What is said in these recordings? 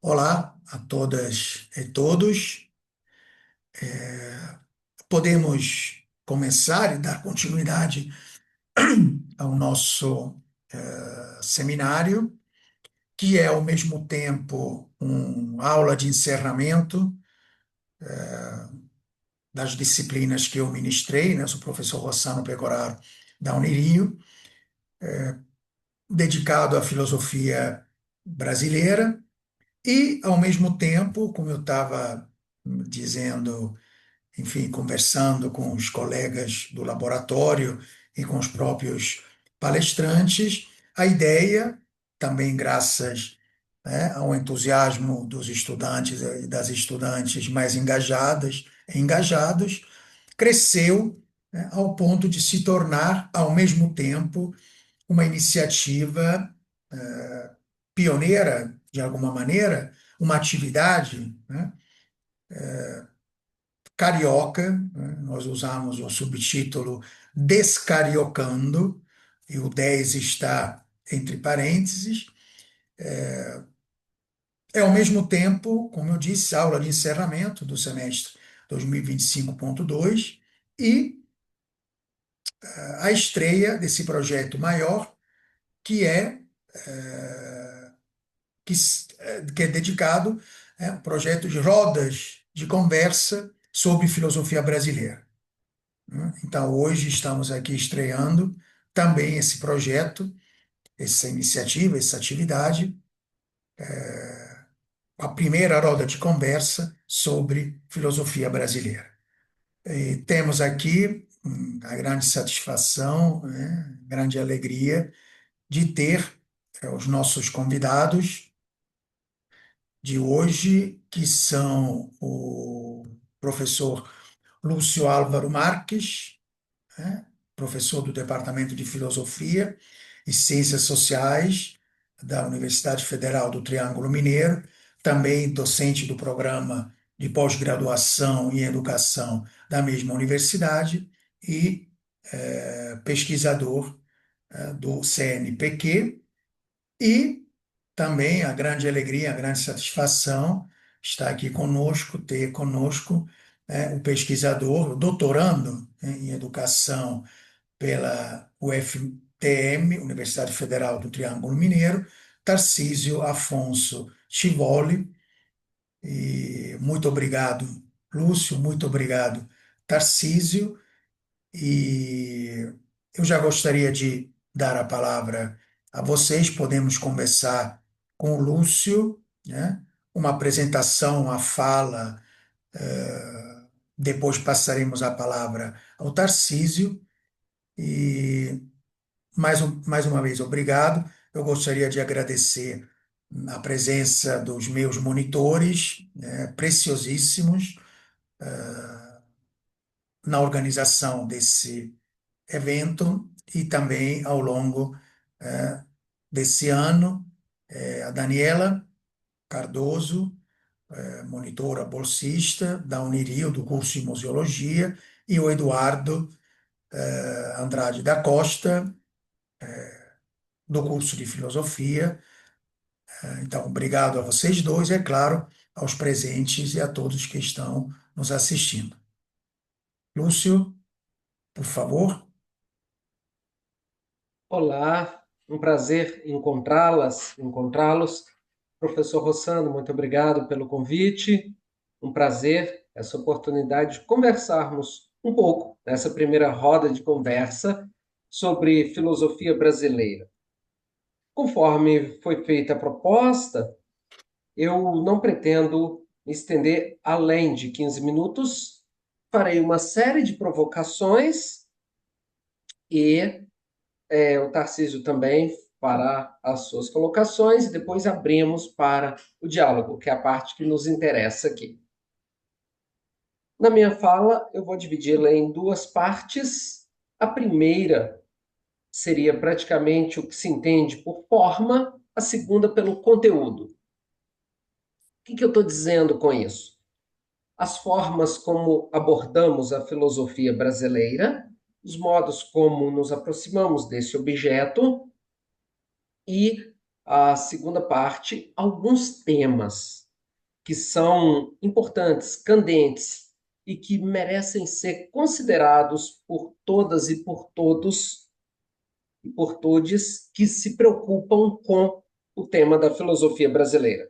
Olá a todas e todos. Podemos começar e dar continuidade ao nosso seminário, que é ao mesmo tempo uma aula de encerramento das disciplinas que eu ministrei, né? Sou professor Rossano Pecoraro da Unirio, dedicado à filosofia brasileira e, ao mesmo tempo, como eu estava dizendo, enfim, conversando com os colegas do laboratório e com os próprios palestrantes, a ideia, também graças, né, ao entusiasmo dos estudantes e das estudantes mais engajadas e engajados, cresceu, né, ao ponto de se tornar, ao mesmo tempo, uma iniciativa pioneira, de alguma maneira, uma atividade, né, carioca, né? Nós usamos o subtítulo Descariocando, e o 10 está entre parênteses. É, ao mesmo tempo, como eu disse, aula de encerramento do semestre 2025.2 e a estreia desse projeto maior, que é, que é dedicado ao projeto de rodas de conversa sobre filosofia brasileira, né? Então, hoje estamos aqui estreando também esse projeto, essa iniciativa, essa atividade, a primeira roda de conversa sobre filosofia brasileira. E temos aqui a grande satisfação, né, grande alegria de ter os nossos convidados de hoje, que são o professor Lúcio Álvaro Marques, né, professor do Departamento de Filosofia e Ciências Sociais da Universidade Federal do Triângulo Mineiro, também docente do programa de pós-graduação em educação da mesma universidade e pesquisador do CNPq, e também a grande alegria, a grande satisfação estar aqui conosco, ter conosco o pesquisador, o doutorando, né, em educação pela UFTM, Universidade Federal do Triângulo Mineiro, Tarcísio Afonso Tivoli. E muito obrigado, Lúcio, muito obrigado, Tarcísio. E eu já gostaria de dar a palavra a vocês. Podemos conversar com o Lúcio, né? Uma apresentação, uma fala, depois passaremos a palavra ao Tarcísio. E mais uma vez, obrigado. Eu gostaria de agradecer a presença dos meus monitores, né, preciosíssimos, na organização desse evento e também ao longo desse ano. A Daniela Cardoso, monitora bolsista da Unirio, do curso de Museologia, e o Eduardo Andrade da Costa, do curso de Filosofia. Então, obrigado a vocês dois e, é claro, aos presentes e a todos que estão nos assistindo. Lúcio, por favor. Olá, um prazer encontrá-los. Professor Rossano, muito obrigado pelo convite. Um prazer essa oportunidade de conversarmos um pouco nessa primeira roda de conversa sobre filosofia brasileira. Conforme foi feita a proposta, eu não pretendo me estender além de 15 minutos. Farei uma série de provocações e o Tarcísio também fará as suas colocações e depois abrimos para o diálogo, que é a parte que nos interessa aqui. Na minha fala, eu vou dividi-la em duas partes. A primeira seria praticamente o que se entende por forma, a segunda pelo conteúdo. O que eu estou dizendo com isso? As formas como abordamos a filosofia brasileira, os modos como nos aproximamos desse objeto e a segunda parte, alguns temas que são importantes, candentes e que merecem ser considerados por todas e por todos e por todes que se preocupam com o tema da filosofia brasileira.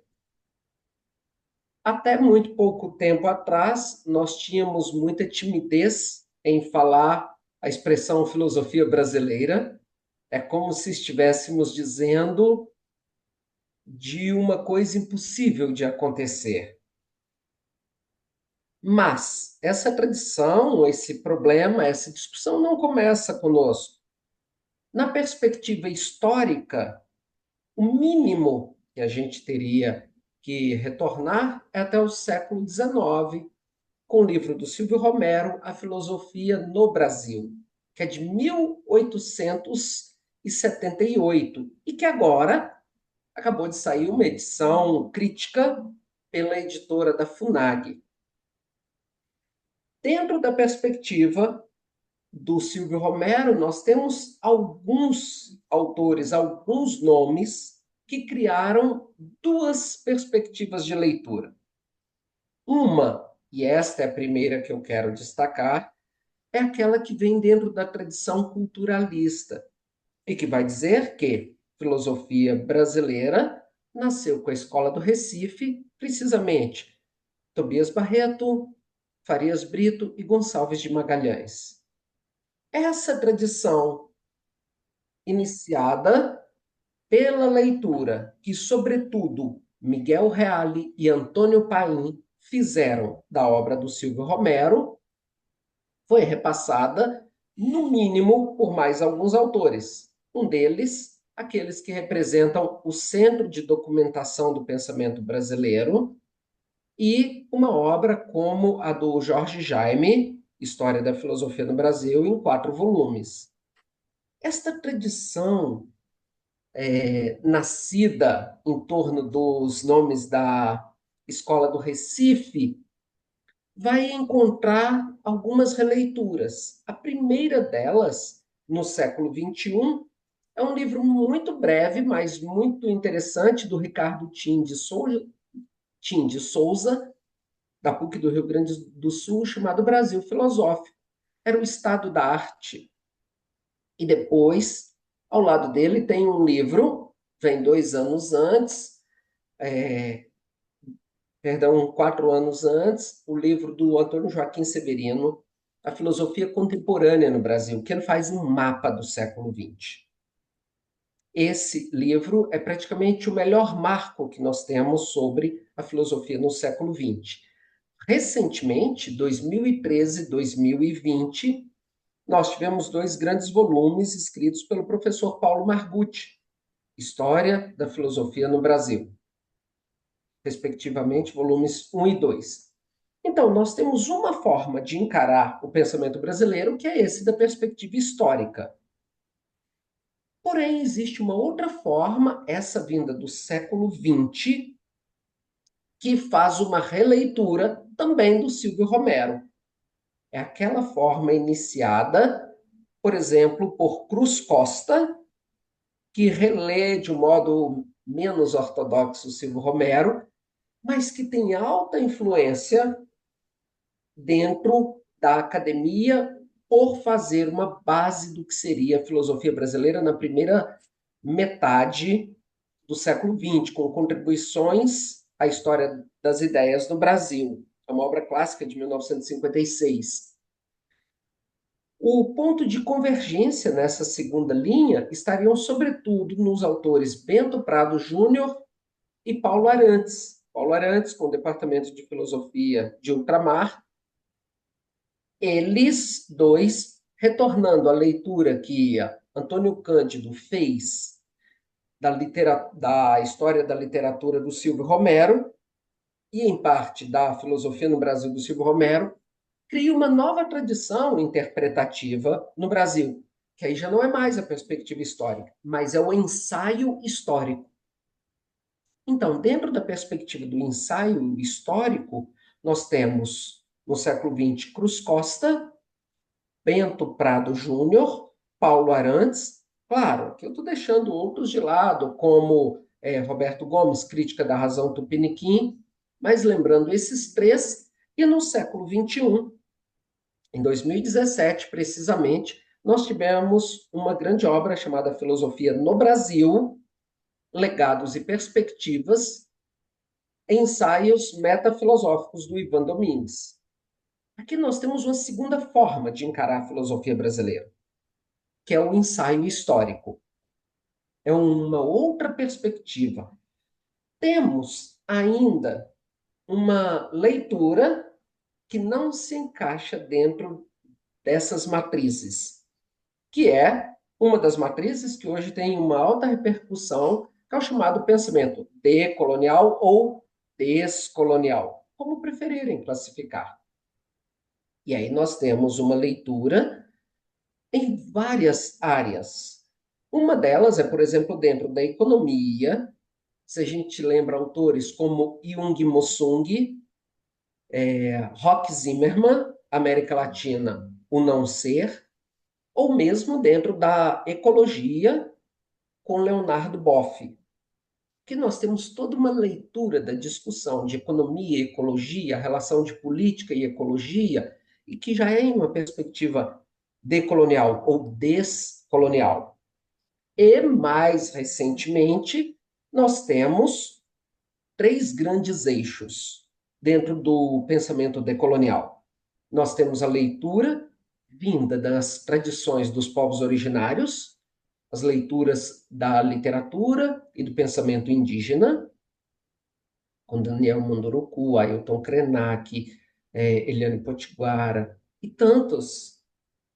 Até muito pouco tempo atrás, nós tínhamos muita timidez em falar a expressão filosofia brasileira. É como se estivéssemos dizendo de uma coisa impossível de acontecer. Mas essa tradição, esse problema, essa discussão não começa conosco. Na perspectiva histórica, o mínimo que a gente teria que retornar é até o século XIX, com o livro do Silvio Romero, A Filosofia no Brasil, que é de 1878, e que agora acabou de sair uma edição crítica pela editora da FUNAG. Dentro da perspectiva do Silvio Romero, nós temos alguns autores, alguns nomes que criaram duas perspectivas de leitura. Uma, e esta é a primeira que eu quero destacar, é aquela que vem dentro da tradição culturalista e que vai dizer que filosofia brasileira nasceu com a Escola do Recife, precisamente Tobias Barreto, Farias Brito e Gonçalves de Magalhães. Essa tradição, iniciada pela leitura que, sobretudo, Miguel Reale e Antônio Paim fizeram da obra do Silvio Romero, foi repassada, no mínimo, por mais alguns autores. Um deles, aqueles que representam o Centro de Documentação do Pensamento Brasileiro, e uma obra como a do Jorge Jaime, História da Filosofia no Brasil, em 4 volumes. Esta tradição, nascida em torno dos nomes da Escola do Recife, vai encontrar algumas releituras. A primeira delas, no século XXI, é um livro muito breve, mas muito interessante, do Ricardo Tim de Souza, da PUC do Rio Grande do Sul, chamado Brasil Filosófico. Era o estado da arte. E depois, ao lado dele, tem um livro, vem 2 anos antes, perdão, 4 anos antes, o livro do Antônio Joaquim Severino, A Filosofia Contemporânea no Brasil, que ele faz um mapa do século XX. Esse livro é praticamente o melhor marco que nós temos sobre a filosofia no século XX. Recentemente, 2013 e 2020, nós tivemos 2 grandes volumes escritos pelo professor Paulo Margutti, História da Filosofia no Brasil, respectivamente, volumes 1 e 2. Então, nós temos uma forma de encarar o pensamento brasileiro, que é esse da perspectiva histórica. Porém, existe uma outra forma, essa vinda do século XX, que faz uma releitura também do Silvio Romero. É aquela forma iniciada, por exemplo, por Cruz Costa, que relê de um modo menos ortodoxo o Silvio Romero, mas que tem alta influência dentro da academia por fazer uma base do que seria a filosofia brasileira na primeira metade do século XX, com contribuições à história das ideias no Brasil. É uma obra clássica de 1956. O ponto de convergência nessa segunda linha estariam, sobretudo, nos autores Bento Prado Júnior e Paulo Arantes. Paulo Arantes, com o Departamento de Filosofia de Ultramar, eles dois, retornando à leitura que Antônio Cândido fez da história da literatura do Silvio Romero, e em parte da filosofia no Brasil do Silvio Romero, cria uma nova tradição interpretativa no Brasil, que aí já não é mais a perspectiva histórica, mas é o ensaio histórico. Então, dentro da perspectiva do ensaio histórico, nós temos, no século XX, Cruz Costa, Bento Prado Júnior, Paulo Arantes, claro, que eu estou deixando outros de lado, como Roberto Gomes, Crítica da Razão Tupiniquim, mas lembrando esses três, e no século XXI, em 2017, precisamente, nós tivemos uma grande obra chamada Filosofia no Brasil, Legados e Perspectivas, ensaios metafilosóficos do Ivan Domingues. Aqui nós temos uma segunda forma de encarar a filosofia brasileira, que é o ensaio histórico. É uma outra perspectiva. Temos ainda uma leitura que não se encaixa dentro dessas matrizes, que é uma das matrizes que hoje tem uma alta repercussão, que é o chamado pensamento decolonial ou descolonial, como preferirem classificar. E aí nós temos uma leitura em várias áreas. Uma delas é, por exemplo, dentro da economia, se a gente lembra autores como Jung Mossung, Rock Zimmermann, América Latina, O Não Ser, ou mesmo dentro da ecologia, com Leonardo Boff, que nós temos toda uma leitura da discussão de economia e ecologia, a relação de política e ecologia, e que já é em uma perspectiva decolonial ou descolonial. E, mais recentemente, nós temos três grandes eixos dentro do pensamento decolonial. Nós temos a leitura vinda das tradições dos povos originários, as leituras da literatura e do pensamento indígena, com Daniel Munduruku, Ailton Krenak, Eliane Potiguara e tantos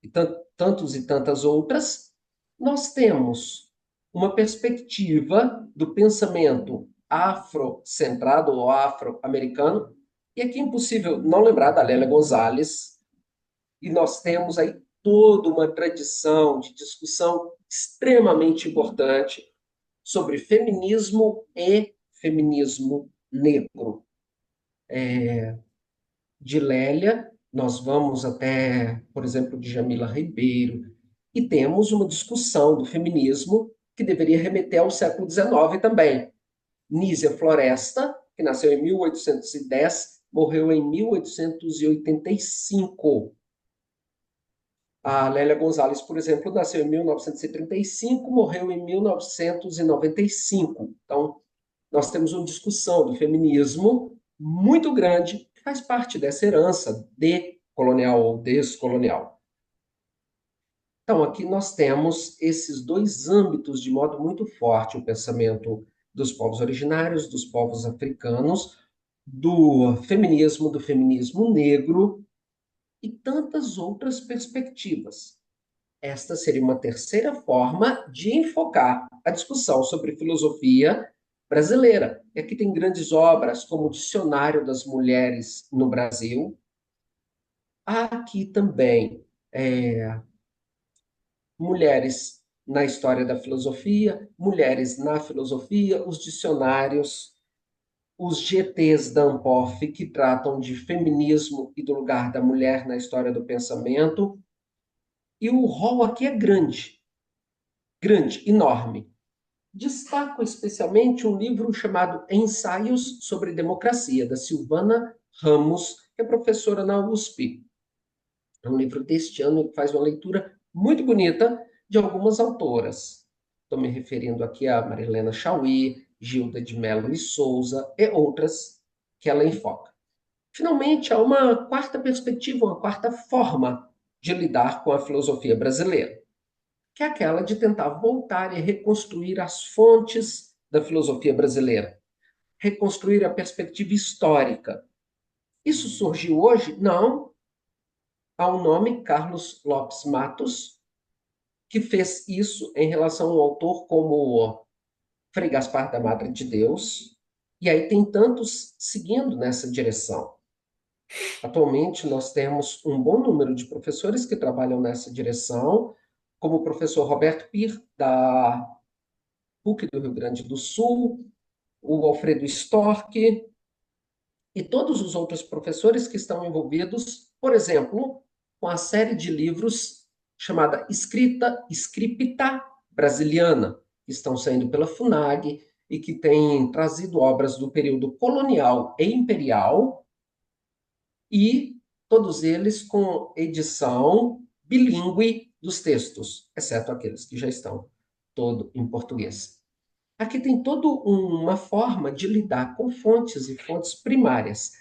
e tantas outras. Nós temos uma perspectiva do pensamento afrocentrado ou afro-americano, e aqui é impossível não lembrar da Lélia Gonzalez, e nós temos aí toda uma tradição de discussão extremamente importante sobre feminismo e feminismo negro. De Lélia, nós vamos até, por exemplo, de Jamila Ribeiro, e temos uma discussão do feminismo que deveria remeter ao século XIX também. Nízia Floresta, que nasceu em 1810, morreu em 1885. A Lélia Gonzalez, por exemplo, nasceu em 1935, morreu em 1995. Então, nós temos uma discussão do feminismo muito grande, que faz parte dessa herança decolonial ou descolonial. Então, aqui nós temos esses dois âmbitos de modo muito forte: o pensamento dos povos originários, dos povos africanos, do feminismo negro e tantas outras perspectivas. Esta seria uma terceira forma de enfocar a discussão sobre filosofia brasileira. E aqui tem grandes obras como o Dicionário das Mulheres no Brasil. Há aqui também mulheres na história da filosofia, mulheres na filosofia, os dicionários, os GTs da Ampof, que tratam de feminismo e do lugar da mulher na história do pensamento. E o rol aqui é grande, enorme. Destaco especialmente um livro chamado Ensaios sobre Democracia, da Silvana Ramos, que é professora na USP. É um livro deste ano que faz uma leitura muito bonita de algumas autoras. Estou me referindo aqui a Marilena Chauí, Gilda de Mello e Souza e outras que ela enfoca. Finalmente, há uma quarta perspectiva, uma quarta forma de lidar com a filosofia brasileira, que é aquela de tentar voltar e reconstruir as fontes da filosofia brasileira, reconstruir a perspectiva histórica. Isso surgiu hoje? Não. Há um nome, Carlos Lopes Matos, que fez isso em relação a um autor como Frei Gaspar da Madre de Deus, e aí tem tantos seguindo nessa direção. Atualmente, nós temos um bom número de professores que trabalham nessa direção, como o professor Roberto Pir, da PUC do Rio Grande do Sul, o Alfredo Storck e todos os outros professores que estão envolvidos, por exemplo, com a série de livros chamada Escrita Scripta Brasiliana, que estão saindo pela FUNAG e que tem trazido obras do período colonial e imperial, e todos eles com edição bilíngue dos textos, exceto aqueles que já estão todo em português. Aqui tem toda uma forma de lidar com fontes e fontes primárias.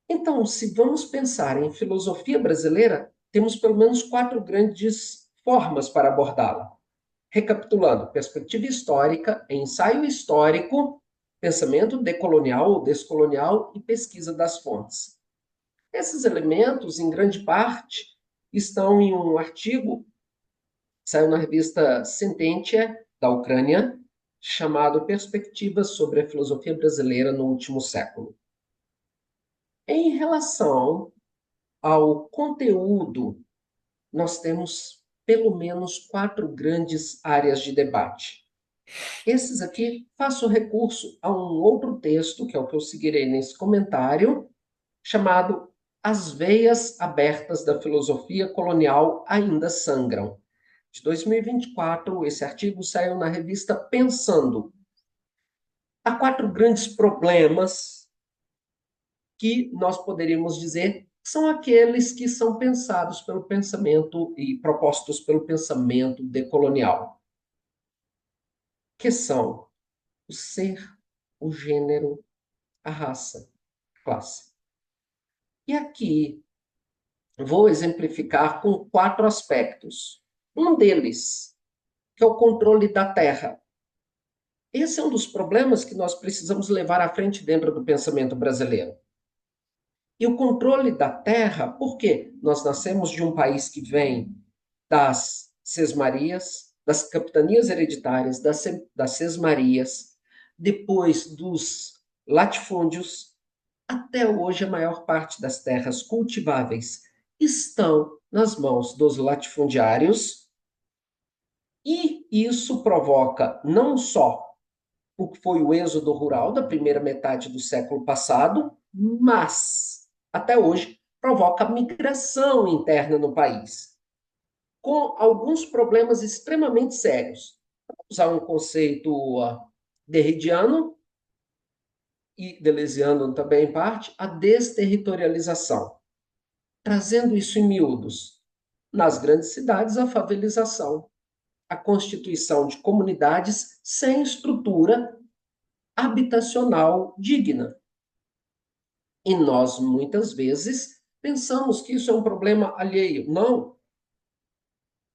Então, se vamos pensar em filosofia brasileira, temos pelo menos quatro grandes formas para abordá-la. Recapitulando: perspectiva histórica, ensaio histórico, pensamento decolonial ou descolonial e pesquisa das fontes. Esses elementos, em grande parte, estão em um artigo que saiu na revista Sententia, da Ucrânia, chamado Perspectivas sobre a Filosofia Brasileira no Último Século. Em relação ao conteúdo, nós temos pelo menos quatro grandes áreas de debate. Esses aqui, faço recurso a um outro texto, que é o que eu seguirei nesse comentário, chamado As Veias Abertas da Filosofia Colonial Ainda Sangram. De 2024, esse artigo saiu na revista Pensando. Há quatro grandes problemas que nós poderíamos dizer são aqueles que são pensados pelo pensamento e propostos pelo pensamento decolonial, que são o ser, o gênero, a raça, a classe. E aqui vou exemplificar com quatro aspectos. Um deles, que é o controle da terra. Esse é um dos problemas que nós precisamos levar à frente dentro do pensamento brasileiro. E o controle da terra, por quê? Nós nascemos de um país que vem das sesmarias, das capitanias hereditárias, das sesmarias, depois dos latifúndios. Até hoje, a maior parte das terras cultiváveis estão nas mãos dos latifundiários, e isso provoca não só o que foi o êxodo rural da primeira metade do século passado, mas, até hoje, provoca migração interna no país, com alguns problemas extremamente sérios. Vou usar um conceito derridiano e deleuziano também, em parte, a desterritorialização. Trazendo isso em miúdos, nas grandes cidades, a favelização, a constituição de comunidades sem estrutura habitacional digna. E nós, muitas vezes, pensamos que isso é um problema alheio. Não.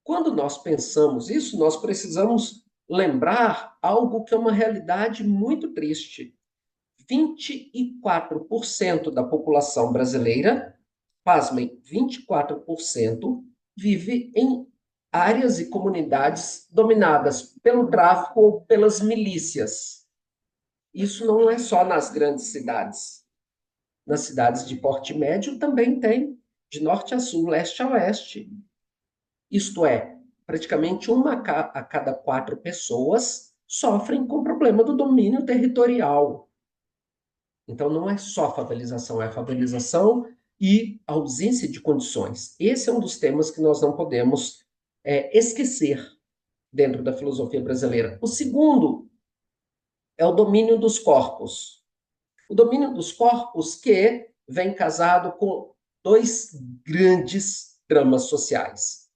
Quando nós pensamos isso, nós precisamos lembrar algo que é uma realidade muito triste. 24% da população brasileira, pasmem, 24%, vive em áreas e comunidades dominadas pelo tráfico ou pelas milícias. Isso não é só nas grandes cidades. Nas cidades de porte médio também tem, de norte a sul, leste a oeste. Isto é, praticamente uma a cada quatro pessoas sofrem com o problema do domínio territorial. Então, não é só favelização, é favelização e ausência de condições. Esse é um dos temas que nós não podemos esquecer dentro da filosofia brasileira. O segundo é o domínio dos corpos. O domínio dos corpos que vem casado com dois grandes dramas sociais.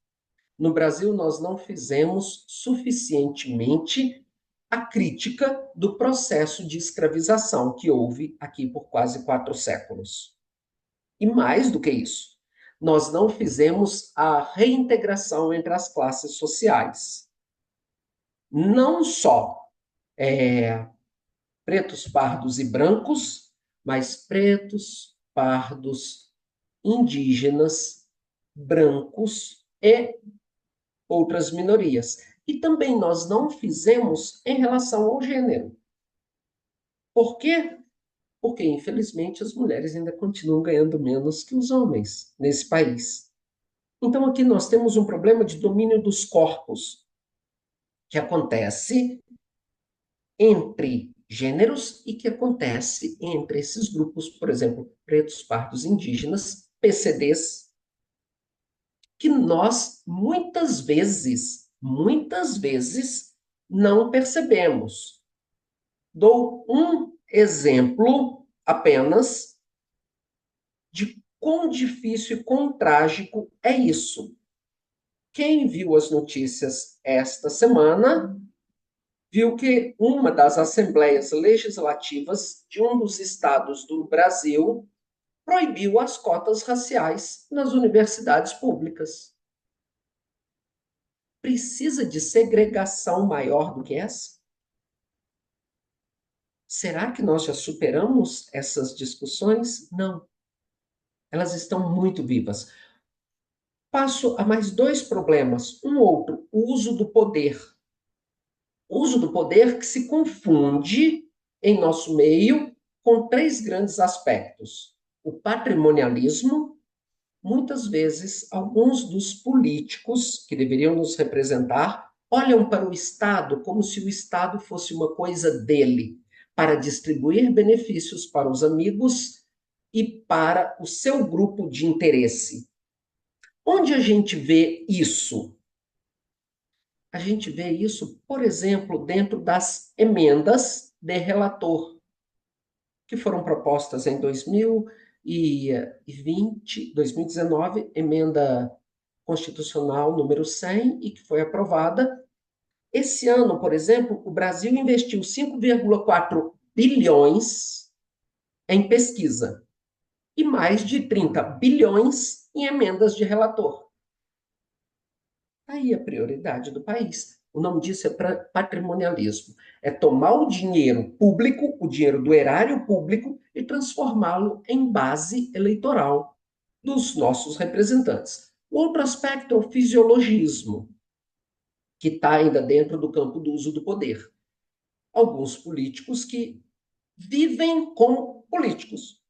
No Brasil, nós não fizemos suficientemente a crítica do processo de escravização que houve aqui por quase 4 séculos. E mais do que isso, nós não fizemos a reintegração entre as classes sociais. Não só pretos, pardos e brancos, mas pretos, pardos, indígenas, brancos e outras minorias. E também nós não fizemos em relação ao gênero. Por quê? Porque, infelizmente, as mulheres ainda continuam ganhando menos que os homens nesse país. Então, aqui nós temos um problema de domínio dos corpos, que acontece entre gêneros e que acontece entre esses grupos, por exemplo, pretos, pardos, indígenas, PCDs, que nós muitas vezes não percebemos. Dou um exemplo apenas de quão difícil e quão trágico é isso. Quem viu as notícias esta semana viu que uma das assembleias legislativas de um dos estados do Brasil proibiu as cotas raciais nas universidades públicas. Precisa de segregação maior do que essa? Será que nós já superamos essas discussões? Não. Elas estão muito vivas. Passo a mais dois problemas. Um outro, o uso do poder. O uso do poder que se confunde em nosso meio com três grandes aspectos: o patrimonialismo. Muitas vezes, alguns dos políticos que deveriam nos representar olham para o Estado como se o Estado fosse uma coisa dele, para distribuir benefícios para os amigos e para o seu grupo de interesse. Onde a gente vê isso? A gente vê isso, por exemplo, dentro das emendas de relator, que foram propostas em 2020, 2019, emenda constitucional número 100, e que foi aprovada. Esse ano, por exemplo, o Brasil investiu 5,4 bilhões em pesquisa e mais de 30 bilhões em emendas de relator. Aí a prioridade do país. O nome disso é patrimonialismo. É tomar o dinheiro público, o dinheiro do erário público, e transformá-lo em base eleitoral dos nossos representantes. O outro aspecto é o fisiologismo, que está ainda dentro do campo do uso do poder. Alguns políticos que vivem como políticos,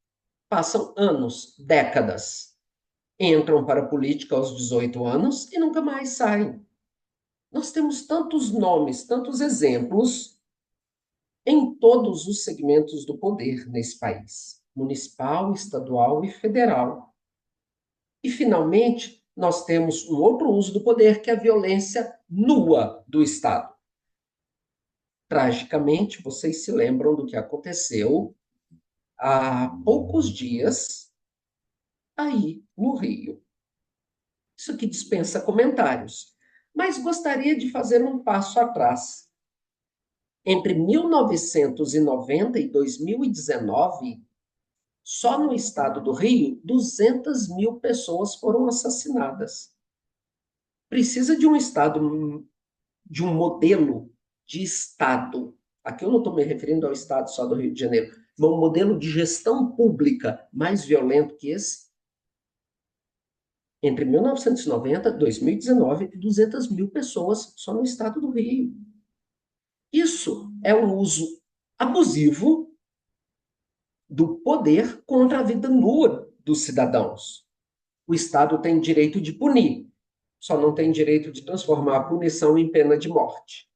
passam anos, décadas, entram para a política aos 18 anos e nunca mais saem. Nós temos tantos nomes, tantos exemplos em todos os segmentos do poder nesse país, municipal, estadual e federal. E, finalmente, nós temos um outro uso do poder, que é a violência nua do Estado. Tragicamente, vocês se lembram do que aconteceu há poucos dias aí no Rio. Isso aqui dispensa comentários, mas gostaria de fazer um passo atrás. Entre 1990 e 2019, só no estado do Rio, 200 mil pessoas foram assassinadas. Precisa de um estado, de um modelo de estado. Aqui eu não estou me referindo ao estado só do Rio de Janeiro, mas um modelo de gestão pública mais violento que esse. Entre 1990 e 2019, 200 mil pessoas só no estado do Rio. Isso é um uso abusivo do poder contra a vida nua dos cidadãos. O Estado tem direito de punir, só não tem direito de transformar a punição em pena de morte,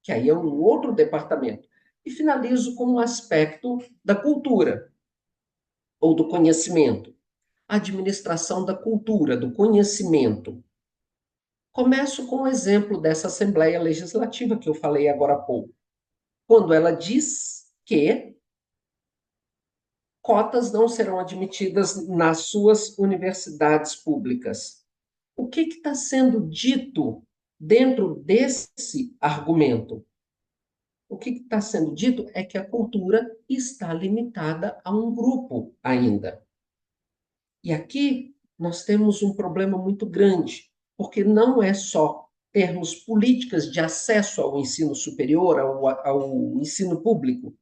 que aí é um outro departamento. E finalizo com um aspecto da cultura, ou do conhecimento. A administração da cultura, do conhecimento. Começo com o exemplo dessa Assembleia Legislativa que eu falei agora há pouco, quando ela diz que cotas não serão admitidas nas suas universidades públicas. O que está sendo dito dentro desse argumento? O que está sendo dito é que a cultura está limitada a um grupo ainda. E aqui nós temos um problema muito grande, porque não é só termos políticas de acesso ao ensino superior, ao ensino público,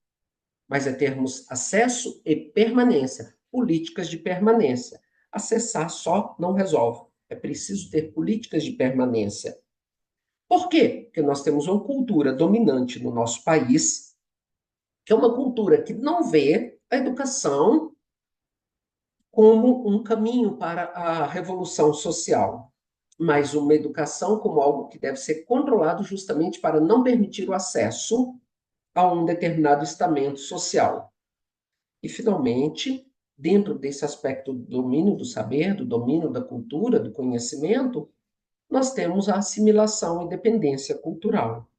mas é termos acesso e permanência, políticas de permanência. Acessar só não resolve. É preciso ter políticas de permanência. Por quê? Porque nós temos uma cultura dominante no nosso país, que é uma cultura que não vê a educação como um caminho para a revolução social, mas uma educação como algo que deve ser controlado justamente para não permitir o acesso a um determinado estamento social. E, finalmente, dentro desse aspecto do domínio do saber, do domínio da cultura, do conhecimento, nós temos a assimilação e dependência cultural.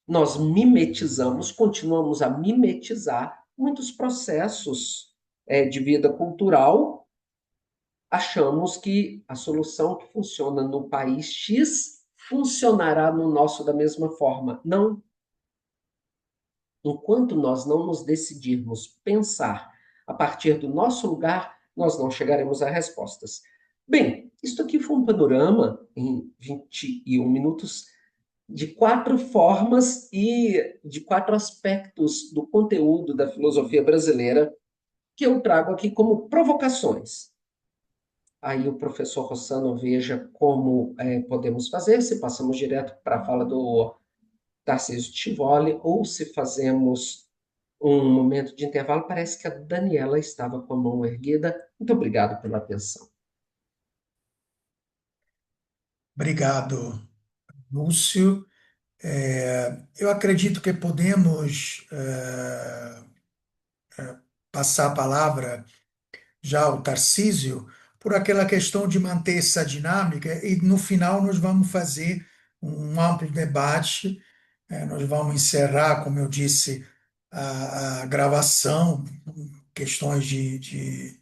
nós mimetizamos, continuamos a mimetizar muitos processos de vida cultural. Achamos que a solução que funciona no país X funcionará no nosso da mesma forma. Não, enquanto nós não nos decidirmos pensar a partir do nosso lugar, nós não chegaremos a respostas. Bem, isto aqui foi um panorama em 21 minutos de quatro formas e de quatro aspectos do conteúdo da filosofia brasileira que eu trago aqui como provocações. Aí o professor Rossano veja como podemos fazer, se passamos direto para a fala do Tarcísio Tivoli ou se fazemos um momento de intervalo. Parece que a Daniela estava com a mão erguida. Muito obrigado pela atenção. Obrigado, Lúcio. Eu acredito que podemos passar a palavra já ao Tarcísio por aquela questão de manter essa dinâmica e no final nós vamos fazer um amplo debate. Nós vamos encerrar, como eu disse, a gravação, questões de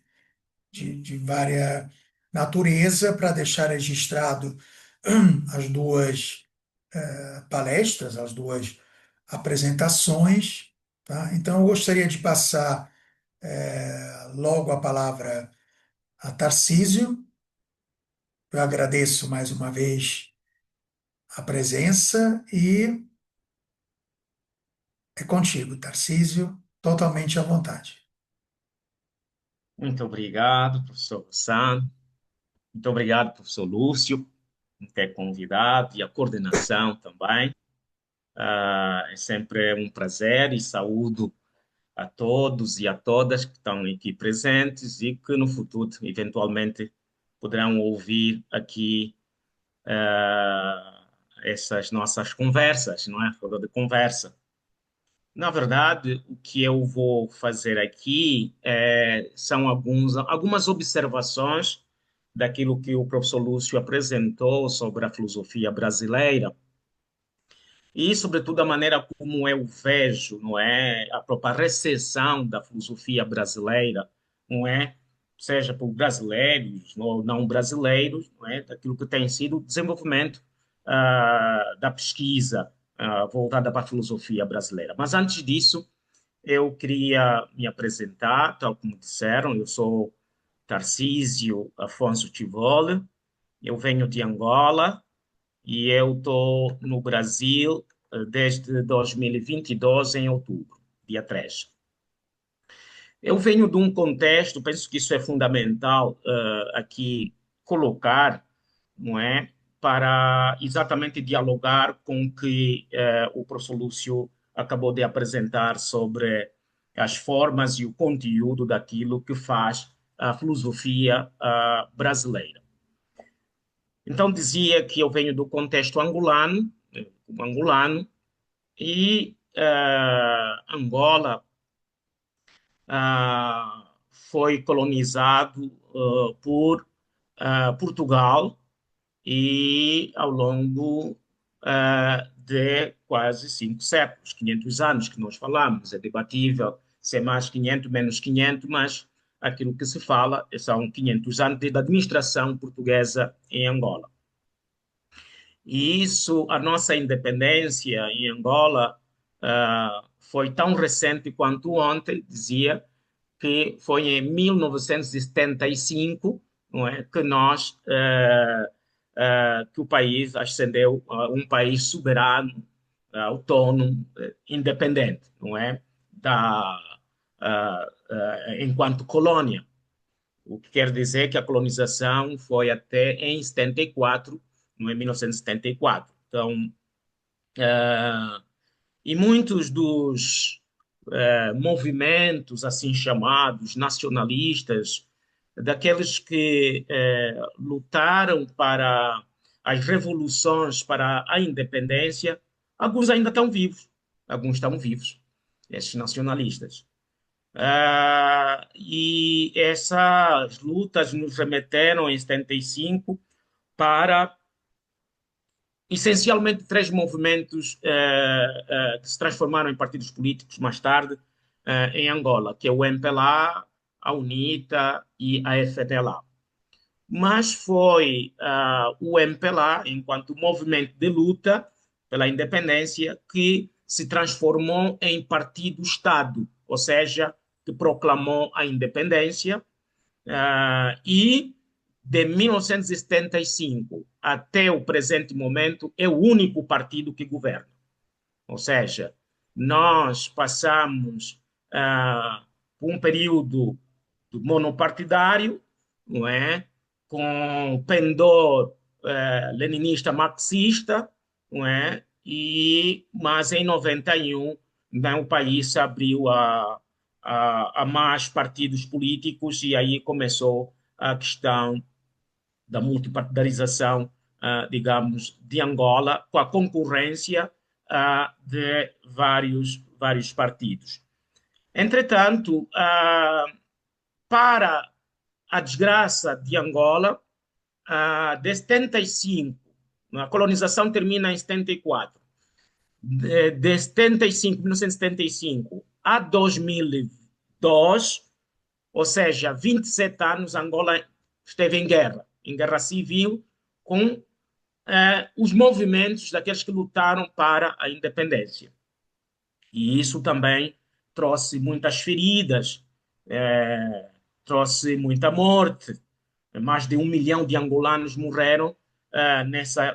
vária natureza, para deixar registrado as duas palestras, as duas apresentações, tá? Então, eu gostaria de passar logo a palavra a Tarcísio. Eu agradeço mais uma vez a presença e é contigo, Tarcísio, totalmente à vontade. Muito obrigado, professor Rossano. Muito obrigado, professor Lúcio, por ter convidado e a coordenação também. É sempre um prazer e saúdo a todos e a todas que estão aqui presentes e que no futuro, eventualmente, poderão ouvir aqui essas nossas conversas, não é? Roda de conversa. Na verdade, o que eu vou fazer aqui são algumas observações daquilo que o professor Lúcio apresentou sobre a filosofia brasileira e, sobretudo, a maneira como eu vejo, não é, a própria recepção da filosofia brasileira, não é, seja por brasileiros ou não brasileiros, não é, daquilo que tem sido o desenvolvimento da pesquisa voltada para a filosofia brasileira. Mas antes disso, eu queria me apresentar, tal como disseram, eu sou Tarcísio Afonso Tivoli, eu venho de Angola e eu estou no Brasil desde 2022, em outubro, dia 3. Eu venho de um contexto, penso que isso é fundamental aqui colocar, não é? Para exatamente dialogar com o que o professor Lúcio acabou de apresentar sobre as formas e o conteúdo daquilo que faz a filosofia brasileira. Então, dizia que eu venho do contexto angolano, como angolano, e Angola foi colonizado por Portugal e ao longo de quase 5 séculos, 500 anos que nós falamos. É debatível se é mais 500, menos 500, mas aquilo que se fala são 500 anos da administração portuguesa em Angola. E isso, a nossa independência em Angola foi tão recente quanto ontem, dizia, que foi em 1975, não é, que que o país ascendeu a um país soberano, autônomo, independente, não é, enquanto colônia. O que quer dizer que a colonização foi até em 74, não é, 1974. Então, e muitos dos movimentos assim chamados nacionalistas, daqueles que lutaram para as revoluções, para a independência, alguns ainda estão vivos, alguns estão vivos, esses nacionalistas. E essas lutas nos remeteram em 75 para essencialmente três movimentos que se transformaram em partidos políticos mais tarde em Angola, que é o MPLA, a UNITA e a FNLA. Mas foi o MPLA, enquanto movimento de luta pela independência, que se transformou em partido-Estado, ou seja, que proclamou a independência e de 1975 até o presente momento é o único partido que governa. Ou seja, nós passamos por um período monopartidário, não é? Com pendor leninista marxista, não é? Mas em 91 né, o país se abriu a mais partidos políticos e aí começou a questão da multipartidarização, digamos, de Angola, com a concorrência de vários partidos. Entretanto, para a desgraça de Angola, de 75, a colonização termina em 74, de 75, 1975 a 2002, ou seja, 27 anos, Angola esteve em guerra civil, com os movimentos daqueles que lutaram para a independência. E isso também trouxe muitas feridas, trouxe muita morte. Mais de 1 milhão de angolanos morreram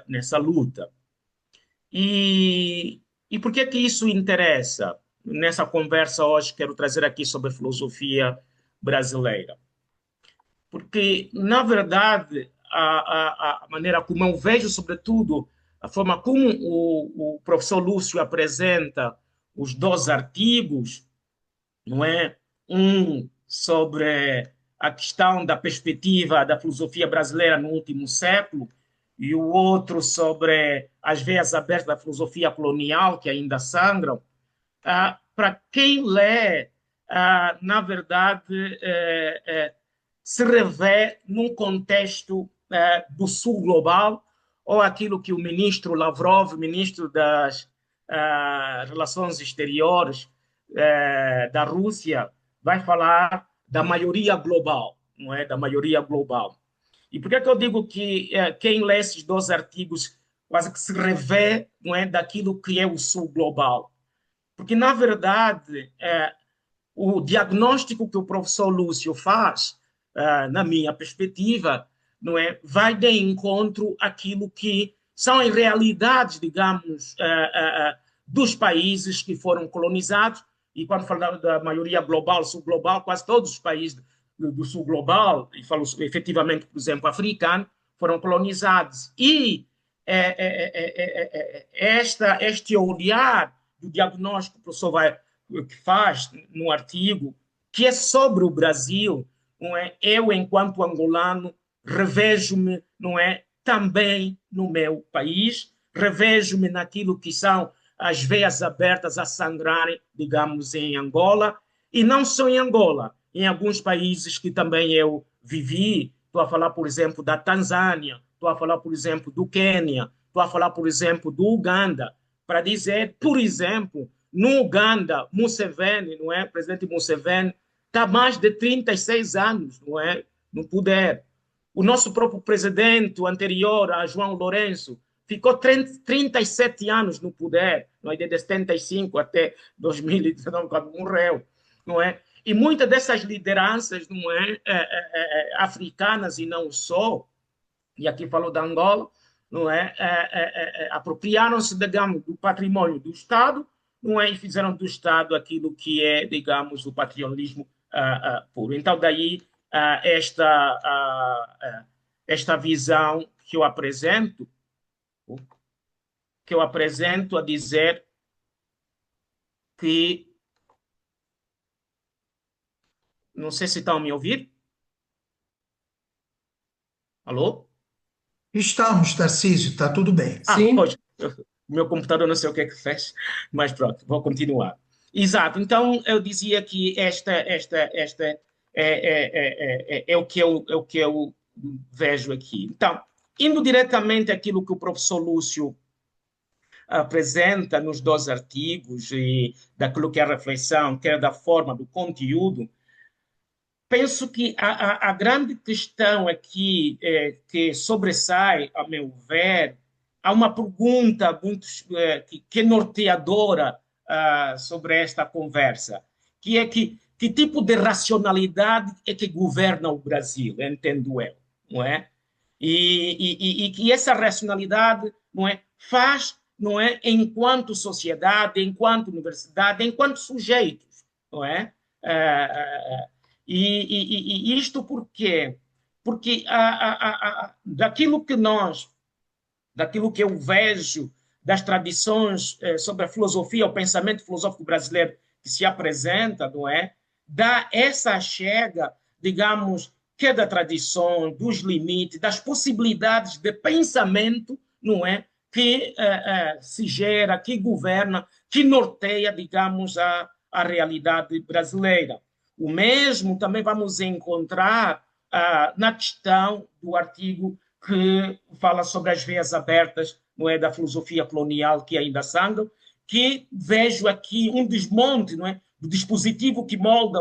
nessa luta. E por que isso interessa? Nessa conversa hoje quero trazer aqui sobre a filosofia brasileira. Porque, na verdade, a maneira como eu vejo, sobretudo, a forma como o professor Lúcio apresenta os 2 artigos, não é? Um sobre a questão da perspectiva da filosofia brasileira no último século e o outro sobre as veias abertas da filosofia colonial, que ainda sangram. Para quem lê, na verdade, se revê num contexto do sul global, ou aquilo que o ministro Lavrov, ministro das Relações Exteriores da Rússia, vai falar da maioria global, não é? Da maioria global. E por que eu digo que quem lê esses 2 artigos quase que se revê, não é, daquilo que é o sul global? Porque, na verdade, o diagnóstico que o professor Lúcio faz, na minha perspectiva, não é, vai de encontro àquilo que são as realidades, digamos, dos países que foram colonizados. E quando falamos da maioria global, sul global, quase todos os países do sul global, e falo efetivamente, por exemplo, africano, foram colonizados. E este olhar do diagnóstico que o professor que faz no artigo, que é sobre o Brasil, não é? Eu, enquanto angolano, revejo-me, não é, também no meu país, revejo-me naquilo que são as veias abertas a sangrarem, digamos, em Angola, e não só em Angola, em alguns países que também eu vivi. Estou a falar, por exemplo, da Tanzânia, estou a falar, por exemplo, do Quênia, estou a falar, por exemplo, do Uganda, para dizer, por exemplo, no Uganda, Museveni, não é? O presidente Museveni está há mais de 36 anos, não é? No poder. O nosso próprio presidente, o anterior, a João Lourenço, ficou 37 anos no poder, não é? De 75 até 2019, quando morreu, não é? E muitas dessas lideranças, não é, africanas e não só, e aqui falou da Angola, não é, apropriaram-se, digamos, do patrimônio do Estado, não é, e fizeram do Estado aquilo que é, digamos, o patrimonialismo puro. Então, daí esta visão que eu apresento a dizer que não sei se estão a me ouvir. Alô? Estamos, Tarcísio, está tudo bem. Sim. Pois, o meu computador não sei o que é que fez, mas pronto, vou continuar. Exato, então eu dizia que esta é o que eu vejo aqui. Então, indo diretamente àquilo que o professor Lúcio apresenta nos dois artigos, e daquilo que é a reflexão, quer da forma, do conteúdo, penso que a grande questão aqui que sobressai, a meu ver, há uma pergunta muito, que é norteadora sobre esta conversa, que é que tipo de racionalidade é que governa o Brasil, entendo eu, não é? E que essa racionalidade, não é, faz, não é, enquanto sociedade, enquanto universidade, enquanto sujeitos, não é? E isto por quê? Porque daquilo que eu vejo das tradições sobre a filosofia, o pensamento filosófico brasileiro que se apresenta, não é? Dá essa chega, digamos, que é da tradição, dos limites, das possibilidades de pensamento, não é? Que se gera, que governa, que norteia, digamos, a realidade brasileira. O mesmo também vamos encontrar na questão do artigo que fala sobre as veias abertas, não é, da filosofia colonial que ainda sangram, que vejo aqui um desmonte, não é, do dispositivo que molda,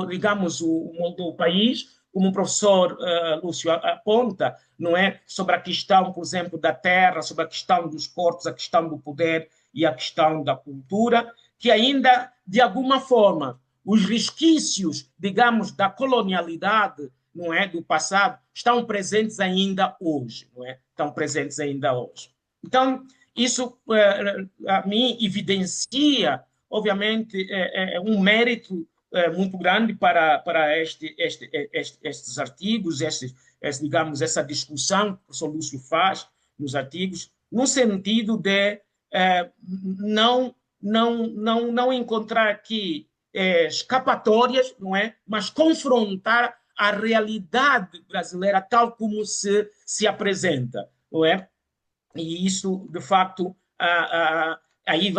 digamos, moldou o país, como o professor Lúcio aponta, não é, sobre a questão, por exemplo, da terra, sobre a questão dos corpos, a questão do poder e a questão da cultura, que ainda, de alguma forma, os resquícios, digamos, da colonialidade, não é, do passado, estão presentes ainda hoje, não é? Estão presentes ainda hoje. Então, isso a mim evidencia, obviamente, um mérito muito grande para estes artigos, digamos, essa discussão que o professor Lúcio faz nos artigos, no sentido de não encontrar aqui escapatórias, não é? Mas confrontar a realidade brasileira tal como se apresenta, não é? E isso, de facto, aí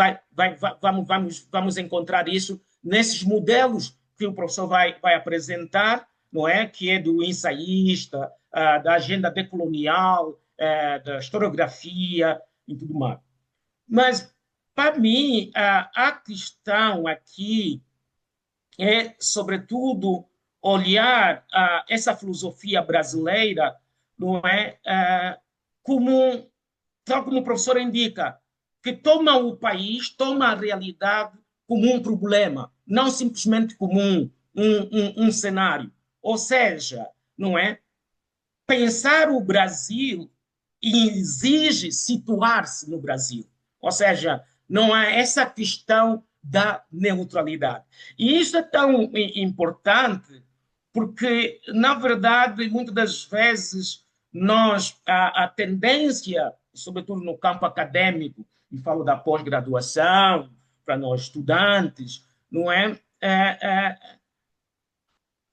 vamos encontrar isso nesses modelos que o professor vai apresentar, não é? Que é do ensaísta, da agenda decolonial, da historiografia e tudo mais. Mas, para mim, a questão aqui é, sobretudo, olhar essa filosofia brasileira, não é, como, tal como o professor indica, que toma o país, toma a realidade como um problema, não simplesmente como um cenário. Ou seja, não é, pensar o Brasil exige situar-se no Brasil. Ou seja, não há essa questão da neutralidade. E isso é tão importante porque, na verdade, muitas das vezes, a tendência, sobretudo no campo acadêmico, e falo da pós-graduação, para nós estudantes, não é?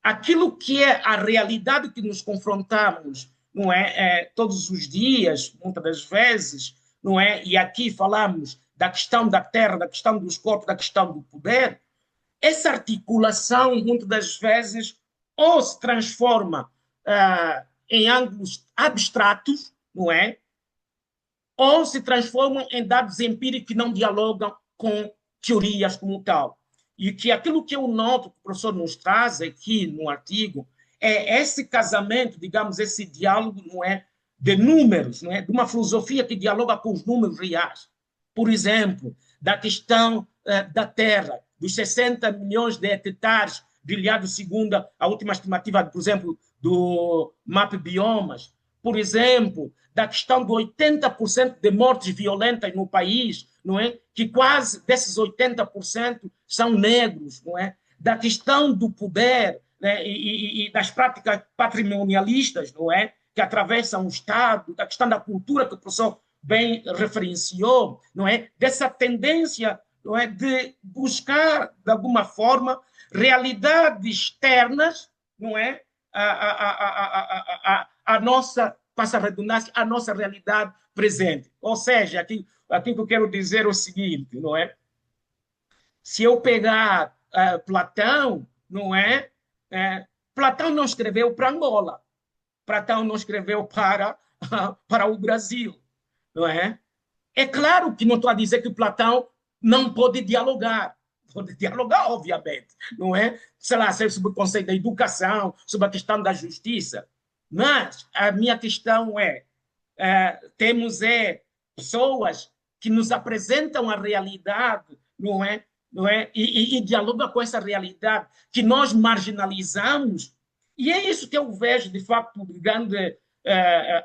Aquilo que é a realidade que nos confrontamos, não é, todos os dias, muitas das vezes, não é? E aqui falamos da questão da terra, da questão dos corpos, da questão do poder. Essa articulação, muitas das vezes, ou se transforma em ângulos abstratos, não é? Ou se transformam em dados empíricos que não dialogam com teorias como tal. E que aquilo que eu noto que o professor nos traz aqui no artigo é esse casamento, digamos, esse diálogo, não é, de números, não é, de uma filosofia que dialoga com os números reais. Por exemplo, da questão da terra, dos 60 milhões de hectares brilhados segundo a última estimativa, por exemplo, do MAP Biomas, por exemplo, da questão de 80% de mortes violentas no país, não é? Que quase desses 80% são negros, não é? Da questão do poder, né? E das práticas patrimonialistas, não é? Que atravessam o Estado, da questão da cultura que o professor bem referenciou, não é? Dessa tendência, não é, de buscar de alguma forma realidades externas, não é? A nossa, passa a redundância, a nossa realidade presente. Ou seja, aqui que eu quero dizer é o seguinte, não é? Se eu pegar Platão, não é? Platão não escreveu para Angola, Platão não escreveu para o Brasil, não é? É claro que não estou a dizer que Platão não pode dialogar. Pode dialogar, obviamente, não é? Sei lá, sobre o conceito da educação, sobre a questão da justiça. Mas a minha questão temos pessoas que nos apresentam a realidade, não é? Não é? E dialogam com essa realidade que nós marginalizamos. E é isso que eu vejo, de facto, de grande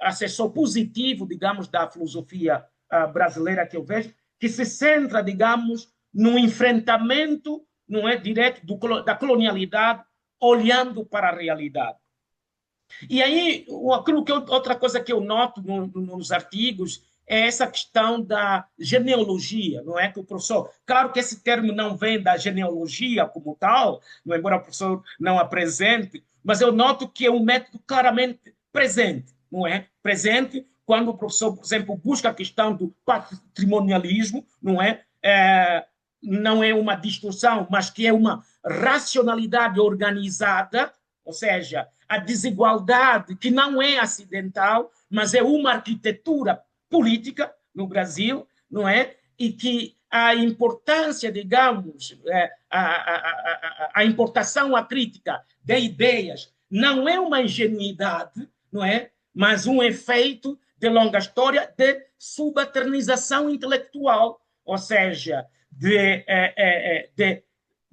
assessor positivo, digamos, da filosofia brasileira que eu vejo, que se centra, digamos, no enfrentamento, não é, direto da colonialidade, olhando para a realidade. E aí, outra coisa que eu noto nos artigos é essa questão da genealogia, não é? Que o professor, claro que esse termo não vem da genealogia como tal, não, embora o professor não apresente, mas eu noto que é um método claramente presente, não é? Presente quando o professor, por exemplo, busca a questão do patrimonialismo, não é? Não é uma distorção, mas que é uma racionalidade organizada, ou seja, a desigualdade que não é acidental, mas é uma arquitetura política no Brasil, não é? E que a importância, digamos, a importação à crítica de ideias não é uma ingenuidade, não é? Mas um efeito de longa história de subalternização intelectual, ou seja, de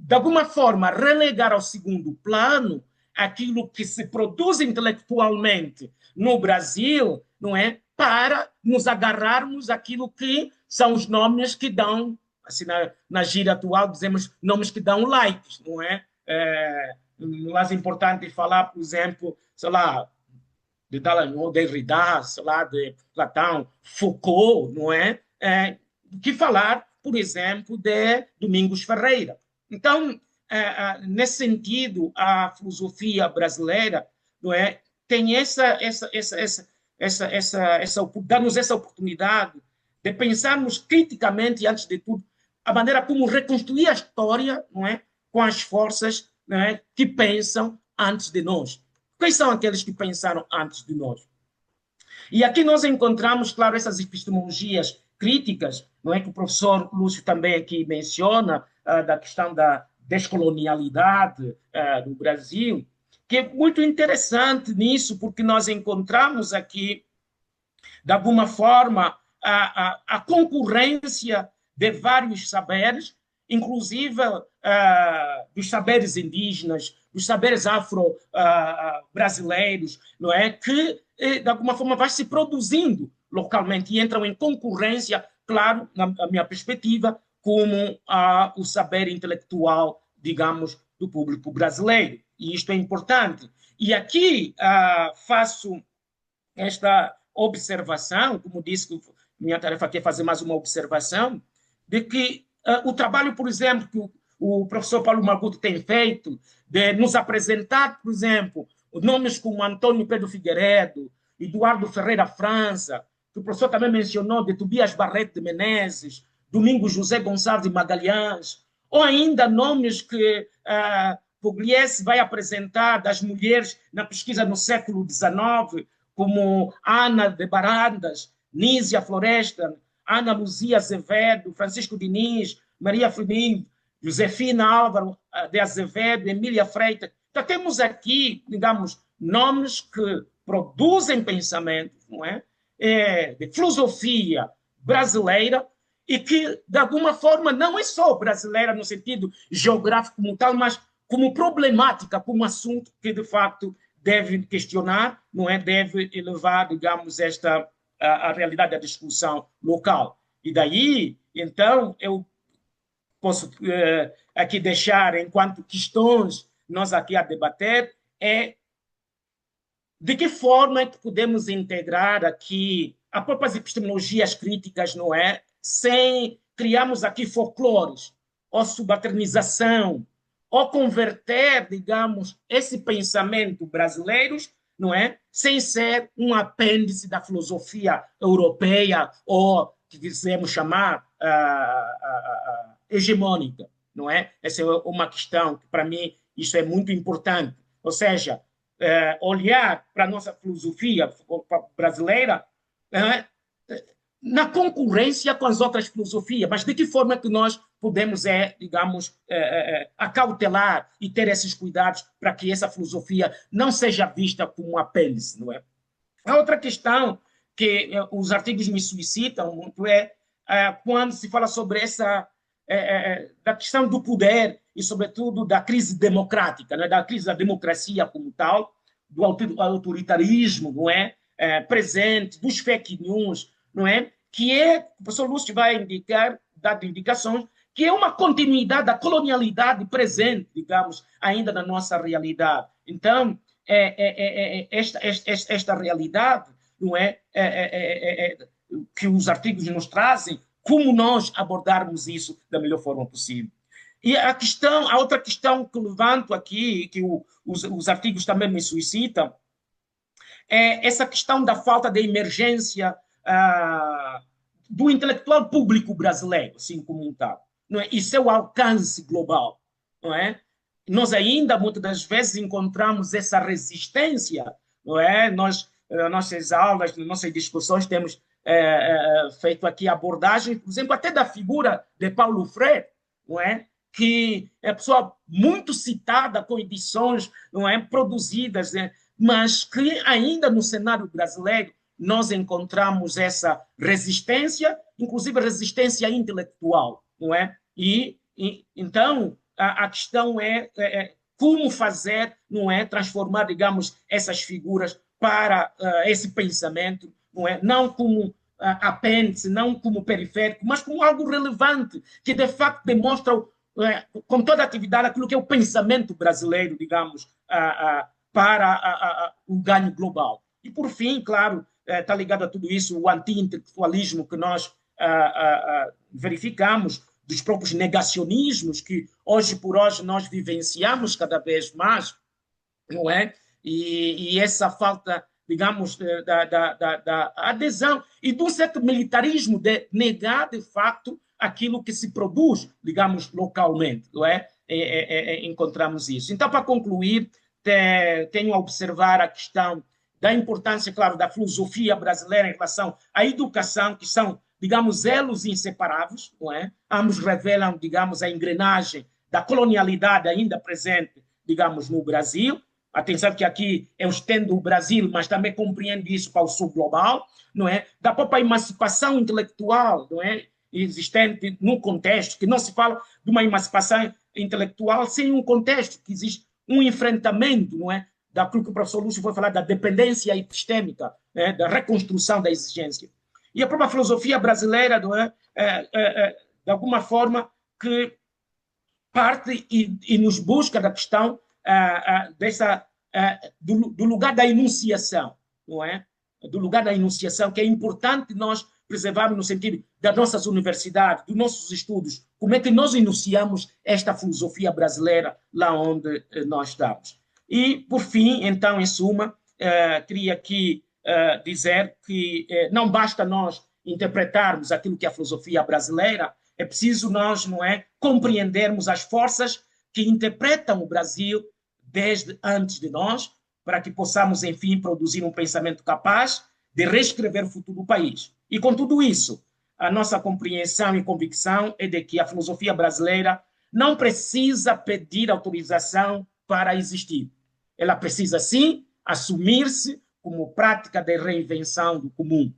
alguma forma relegar ao segundo plano aquilo que se produz intelectualmente no Brasil, não é? Para nos agarrarmos àquilo que são os nomes que dão, assim, na gíria atual, dizemos nomes que dão likes, não é? Mais importante falar, por exemplo, sei lá, de Dallagnol, Derrida, sei lá, de Platão, Foucault, não é? Que falar, por exemplo, de Domingos Ferreira. Então, nesse sentido, a filosofia brasileira, não é, tem dá-nos essa oportunidade de pensarmos criticamente, antes de tudo, a maneira como reconstruir a história, não é, com as forças, não é, que pensam antes de nós. Quais são aqueles que pensaram antes de nós? E aqui nós encontramos, claro, essas epistemologias críticas, não é, que o professor Lúcio também aqui menciona, da questão da descolonialidade no Brasil, que é muito interessante nisso, porque nós encontramos aqui, de alguma forma, a concorrência de vários saberes, inclusive dos saberes indígenas, dos saberes afro-brasileiros, não é? Que, de alguma forma, vai se produzindo localmente e entram em concorrência, claro, na minha perspectiva, como o saber intelectual, digamos, do público brasileiro. E isto é importante. E aqui faço esta observação, como disse, minha tarefa aqui é fazer mais uma observação, de que o trabalho, por exemplo, que o professor Paulo Maguto tem feito, de nos apresentar, por exemplo, nomes como Antônio Pedro Figueiredo, Eduardo Ferreira França, que o professor também mencionou, de Tobias Barreto de Menezes, Domingos José Gonçalves de Magalhães, ou ainda nomes que Pugliese vai apresentar das mulheres na pesquisa no século XIX, como Ana de Barandas, Nízia Floresta, Ana Luzia Azevedo, Francisco Diniz, Maria Firmino, Josefina Álvaro de Azevedo, Emília Freitas. Então, temos aqui, digamos, nomes que produzem pensamento, não é? De filosofia brasileira e que, de alguma forma, não é só brasileira no sentido geográfico como tal, mas como problemática, como assunto que, de facto, deve questionar, não é? Deve elevar, digamos, a realidade da discussão local. E daí, então, eu posso aqui deixar, enquanto questões, nós aqui a debater, de que forma é que podemos integrar aqui as próprias epistemologias críticas, não é? Sem criarmos aqui folclores, ou subalternização, ou converter, digamos, esse pensamento brasileiro, não é? Sem ser um apêndice da filosofia europeia, ou que quisermos chamar hegemônica, não é? Essa é uma questão que, para mim, isso é muito importante. Ou seja, olhar para a nossa filosofia brasileira na concorrência com as outras filosofias, mas de que forma que nós podemos, digamos, acautelar e ter esses cuidados para que essa filosofia não seja vista como um apêndice, não é? A outra questão que os artigos me suscitam muito quando se fala sobre essa da questão do poder e, sobretudo, da crise democrática, né, da crise da democracia como tal, do autoritarismo, não é? Presente, dos fake news, não é? Que o professor Lúcio vai indicar, dar indicações, que é uma continuidade da colonialidade presente, digamos, ainda na nossa realidade. Então, esta realidade, não que os artigos nos trazem, como nós abordarmos isso da melhor forma possível. E a outra questão que levanto aqui, que os artigos também me suscitam, é essa questão da falta de emergência do intelectual público brasileiro, assim como um tal, não é? E seu alcance global, não é? Nós ainda, muitas das vezes, encontramos essa resistência, não é? Nós, nas nossas aulas, nas nossas discussões, temos feito aqui abordagens, por exemplo, até da figura de Paulo Freire, não é? Que é pessoa muito citada com edições, não é? Produzidas, né? Mas que ainda no cenário brasileiro nós encontramos essa resistência, inclusive resistência intelectual, não é? Então a questão é como fazer, não é, transformar, digamos, essas figuras para esse pensamento, não é, não como apêndice, não como periférico, mas como algo relevante que de facto demonstra com toda a atividade aquilo que é o pensamento brasileiro, digamos, para o ganho global. E, por fim, claro, está ligado a tudo isso o anti-intelectualismo que nós verificamos, dos próprios negacionismos que, hoje por hoje, nós vivenciamos cada vez mais, não é? E essa falta, digamos, da adesão e de um certo militarismo de negar, de facto, aquilo que se produz, digamos, localmente, não é? Encontramos isso. Então, para concluir, tenho a observar a questão da importância, claro, da filosofia brasileira em relação à educação, que são, digamos, elos inseparáveis, não é? Ambos revelam, digamos, a engrenagem da colonialidade ainda presente, digamos, no Brasil. Atenção que aqui eu estendo o Brasil, mas também compreendo isso para o sul global, não é? Da própria emancipação intelectual, não é? Existente no contexto, que não se fala de uma emancipação intelectual sem um contexto, que existe um enfrentamento, não é? Daquilo que o professor Lúcio foi falar, da dependência epistêmica, né? Da reconstrução da exigência. E a própria filosofia brasileira, não é? De alguma forma, que parte e nos busca da questão do lugar da enunciação, não é? Do lugar da enunciação, que é importante nós preservarmos no sentido das nossas universidades, dos nossos estudos, como é que nós enunciamos esta filosofia brasileira lá onde nós estamos. E, por fim, então, em suma, queria aqui dizer que não basta nós interpretarmos aquilo que é a filosofia brasileira, é preciso nós, não é, compreendermos as forças que interpretam o Brasil desde antes de nós, para que possamos, enfim, produzir um pensamento capaz de reescrever o futuro do país. E com tudo isso, a nossa compreensão e convicção é de que a filosofia brasileira não precisa pedir autorização para existir. Ela precisa, sim, assumir-se como prática de reinvenção do comum.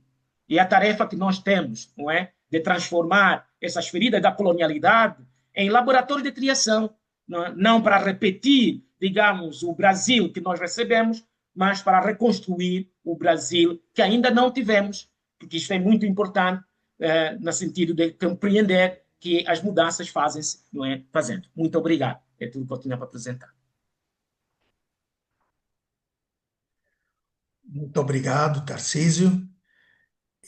E a tarefa que nós temos, não é, de transformar essas feridas da colonialidade em laboratório de criação, não para repetir, digamos, o Brasil que nós recebemos, mas para reconstruir o Brasil que ainda não tivemos, porque isso é muito importante no sentido de compreender que as mudanças fazem-se, não é, fazendo. Muito obrigado. É tudo que eu tinha para apresentar. Muito obrigado, Tarcísio.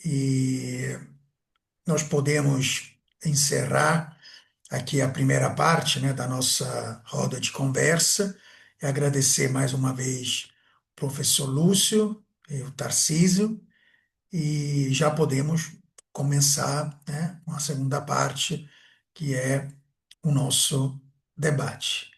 E nós podemos encerrar aqui a primeira parte, né, da nossa roda de conversa e agradecer mais uma vez o professor Lúcio e o Tarcísio, e já podemos começar, né, uma segunda parte, que é o nosso debate.